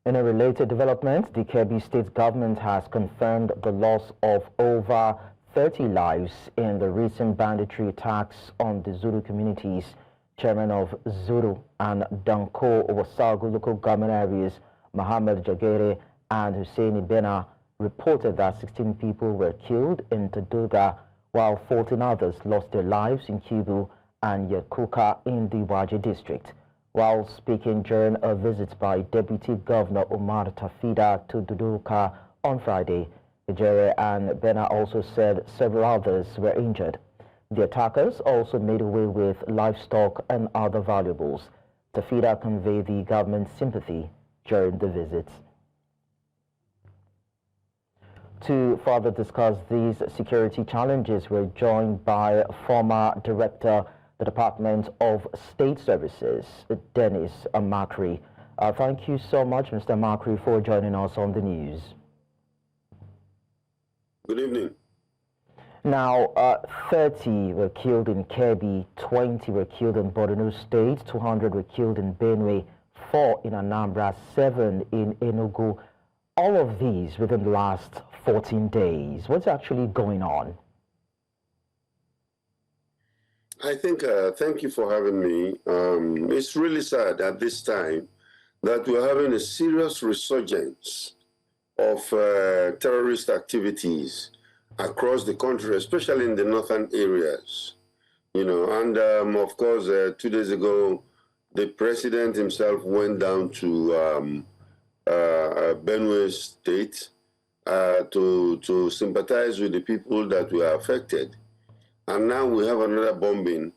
In a related development, the Kebbi State government has confirmed the loss of over 30 lives in the recent banditry attacks on the Zuru communities. Chairman of Zuru and Danko Wasagu local government areas, Mohammed Jagere and Hussein Bena, reported that 16 people were killed in Tadurga, while 14 others lost their lives in Kyebu and Yar-Kuka in the Waje District. While speaking during a visit by Deputy Governor Umar Tafida to Tadurga on Friday, Jagere and Bena also said several others were injured. The attackers also made away with livestock and other valuables. Tafida conveyed the government's sympathy during the visit. To further discuss these security challenges, we're joined by former Director, the Department of State Services, Dennis Amachree. Thank you so much, Mr. Amachree, for joining us on the news. Good evening. Now, 30 were killed in Kebbi, 20 were killed in Borno State, 200 were killed in Benue, 4 in Anambra, 7 in Enugu. All of these within the last 14 days. What's actually going on? I think, thank you for having me. It's really sad at this time that we're having a serious resurgence of terrorist activities across the country, especially in the northern areas. You know, and of course, 2 days ago, the president himself went down to Benue State to sympathize with the people that were affected. And now we have another bombing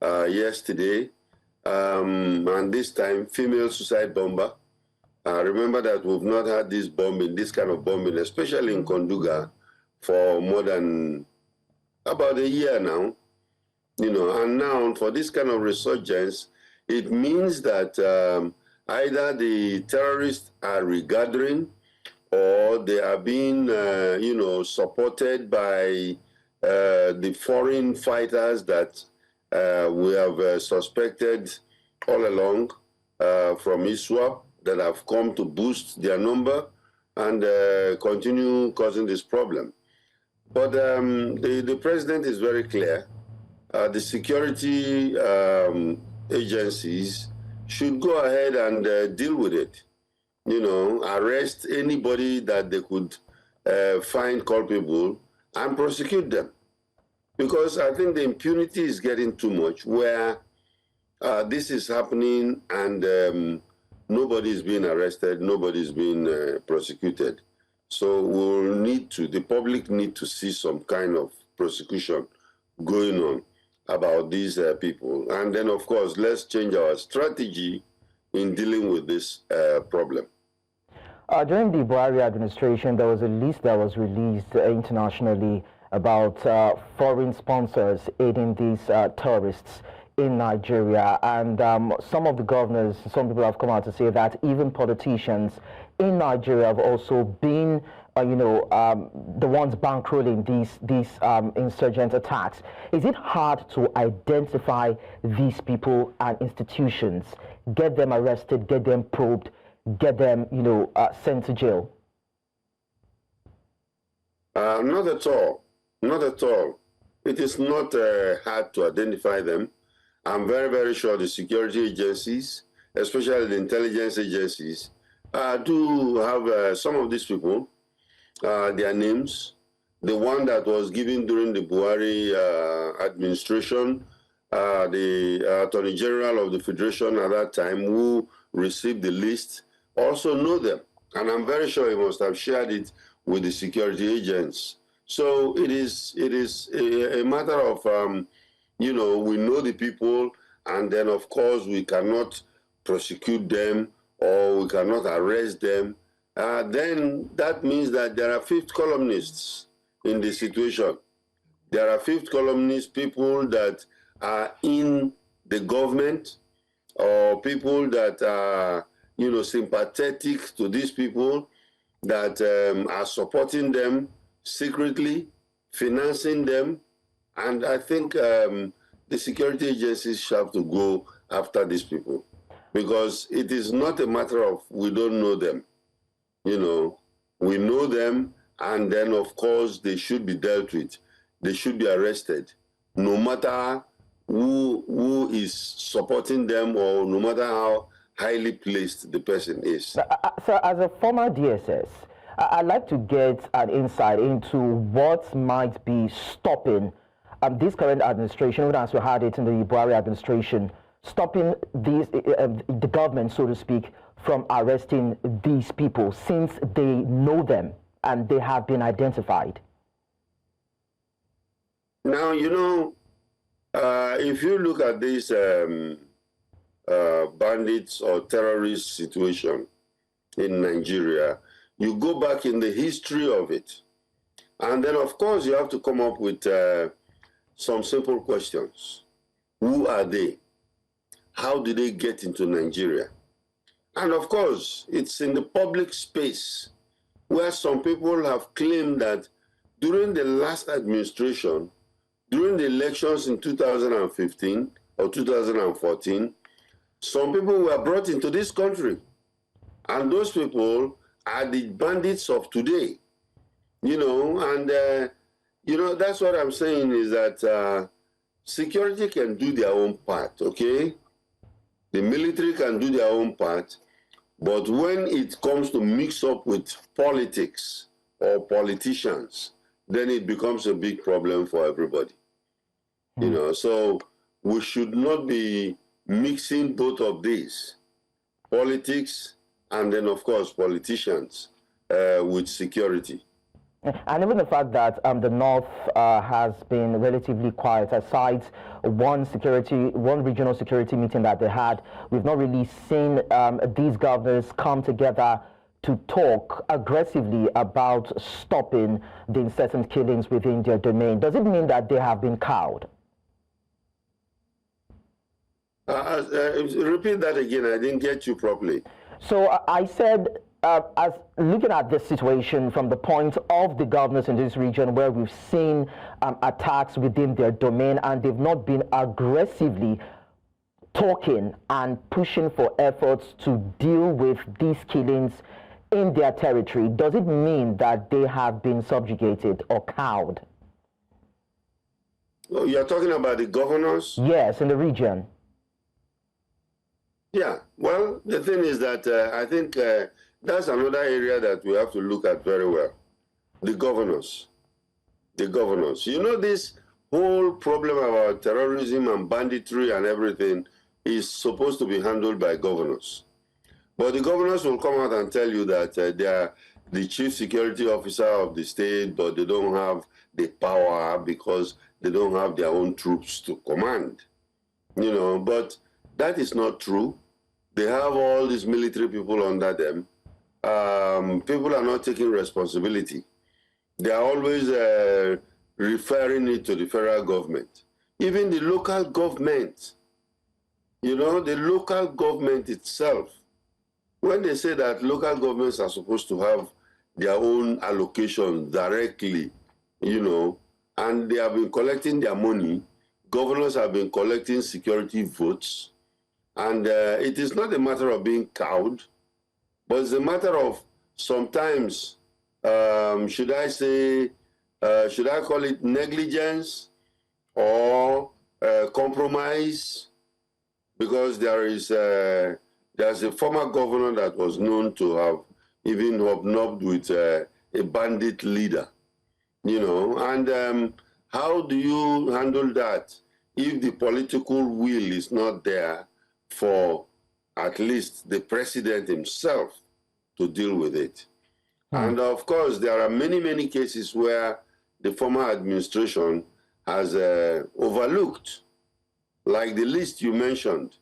yesterday, and this time female suicide bomber. Remember that we've not had this bombing, this kind of bombing, especially in Konduga, for more than about a year now. You know, and now for this kind of resurgence, it means that either the terrorists are regathering or they are being, you know, supported by the foreign fighters that we have suspected all along from ISWAP that have come to boost their number and continue causing this problem. But the president is very clear. The security agencies should go ahead and deal with it. You know, arrest anybody that they could find culpable and prosecute them. Because I think the impunity is getting too much, where this is happening and nobody is being arrested, nobody is being prosecuted. So we'll need to, the public need to see some kind of prosecution going on about these people. And then, of course, let's change our strategy in dealing with this problem. During the Buhari administration, there was a list that was released internationally about foreign sponsors aiding these terrorists in Nigeria. And some of the governors, some people have come out to say that even politicians in Nigeria have also been, you know, the ones bankrolling these insurgent attacks. Is it hard to identify these people and institutions, get them arrested, get them probed, get them, you know, sent to jail? Not at all. Not at all. It is not hard to identify them. I'm very, very sure the security agencies, especially the intelligence agencies, do have some of these people, their names. The one that was given during the Buhari administration, the Attorney General of the Federation at that time, who received the list, also know them. And I'm very sure he must have shared it with the security agents. So it is a matter of, you know, we know the people, and then, of course, we cannot prosecute them or we cannot arrest them. Then that means that there are fifth columnists in the situation. There are fifth columnists, people that are in the government or people that are, you know, sympathetic to these people, that are supporting them secretly, financing them. And I think the security agencies have to go after these people, because it is not a matter of we don't know them. We know them, and then, of course, they should be dealt with. They should be arrested, no matter who is supporting them or no matter how highly placed the person is. So as a former DSS, I'd like to get an insight into what might be stopping this current administration, even as we had it in the Buhari administration, stopping the government, so to speak, from arresting these people since they know them and they have been identified. Now, if you look at this bandits or terrorist situation in Nigeria, you go back in the history of it. And then, of course, you have to come up with some simple questions. Who are they? How did they get into Nigeria? And of course, it's in the public space where some people have claimed that during the last administration, during the elections in 2015 or 2014, some people were brought into this country. And those people are the bandits of today. That's what I'm saying is that security can do their own part, okay? The military can do their own part, but when it comes to mix up with politics or politicians, then it becomes a big problem for everybody. So we should not be mixing both of these, politics and then, of course, politicians with security. And even the fact that the North has been relatively quiet, aside one regional security meeting that they had, we've not really seen these governors come together to talk aggressively about stopping the incessant killings within their domain. Does it mean that they have been cowed? Repeat that again. I didn't get you properly. So I said, as looking at this situation from the point of the governors in this region where we've seen attacks within their domain and they've not been aggressively talking and pushing for efforts to deal with these killings in their territory, does it mean that they have been subjugated or cowed? Oh, you're talking about the governors? Yes, in the region. Yeah, well, the thing is that I think that's another area that we have to look at very well. The governors. This whole problem about terrorism and banditry and everything is supposed to be handled by governors. But the governors will come out and tell you that they are the chief security officer of the state, but they don't have the power because they don't have their own troops to command. But that is not true. They have all these military people under them. People are not taking responsibility. They are always referring it to the federal government. Even the local government, the local government itself, when they say that local governments are supposed to have their own allocation directly, and they have been collecting their money, governors have been collecting security votes, and it is not a matter of being cowed, but it's a matter of sometimes, should I call it negligence or compromise? Because there's a former governor that was known to have even hobnobbed with a bandit leader, and how do you handle that if the political will is not there for at least the president himself to deal with it? And of course, there are many, many cases where the former administration has overlooked, like the list you mentioned.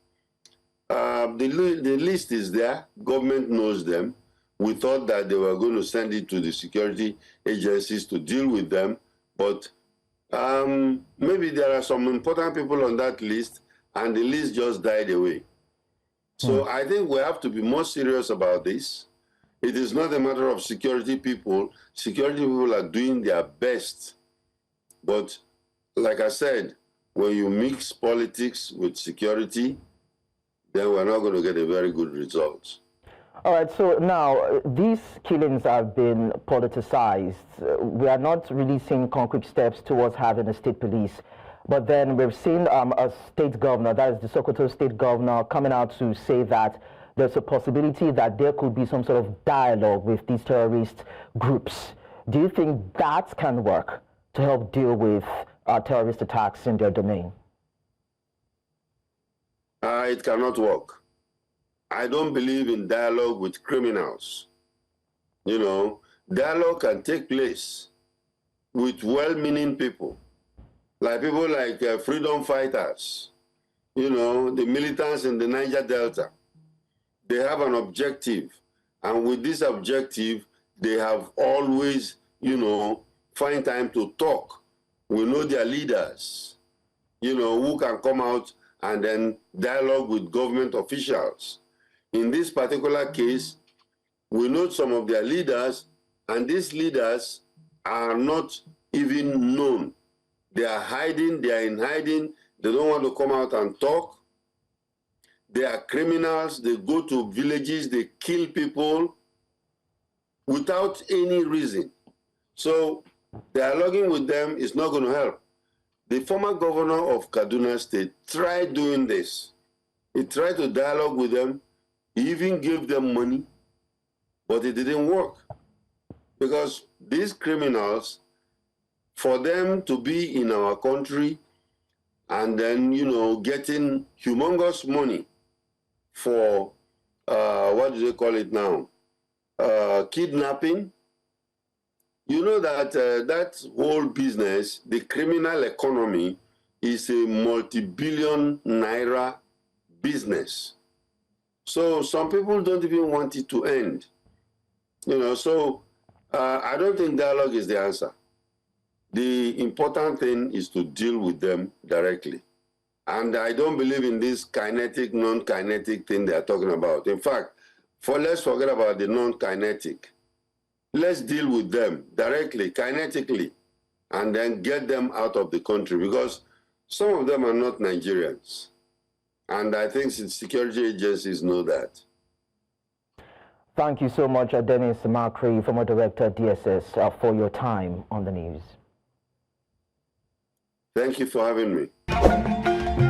The list is there. Government knows them. We thought that they were going to send it to the security agencies to deal with them, but maybe there are some important people on that list, and the list just died away. So I think we have to be more serious about this. It is not a matter of security people. Security people are doing their best. But like I said, when you mix politics with security, then we're not going to get a very good result. All right, so now these killings have been politicized. We are not really seeing concrete steps towards having a state police. But then we've seen a state governor, that is the Sokoto state governor, coming out to say that there's a possibility that there could be some sort of dialogue with these terrorist groups. Do you think that can work to help deal with terrorist attacks in their domain? It cannot work. I don't believe in dialogue with criminals. You know, dialogue can take place with well-meaning people, like people like freedom fighters, you know, the militants in the Niger Delta. They have an objective, and with this objective, they have always, you know, find time to talk. We know their leaders, you know, who can come out and then dialogue with government officials. In this particular case, we know some of their leaders, and these leaders are not even known. They are hiding, they are in hiding, they don't want to come out and talk. They are criminals, they go to villages, they kill people without any reason. So dialoguing with them is not going to help. The former governor of Kaduna State tried doing this. He tried to dialogue with them. He even gave them money, but it didn't work. Because these criminals, for them to be in our country and then, you know, getting humongous money for, what do they call it now? Kidnapping. You know that that whole business, the criminal economy, is a multi-billion naira business. So some people don't even want it to end. You know, so I don't think dialogue is the answer. The important thing is to deal with them directly. And I don't believe in this kinetic, non-kinetic thing they are talking about. In fact, let's forget about the non-kinetic. Let's deal with them directly, kinetically, and then get them out of the country, because some of them are not Nigerians. And I think security agencies know that. Thank you so much, Dennis Amachree, former director DSS, for your time on the news. Thank you for having me.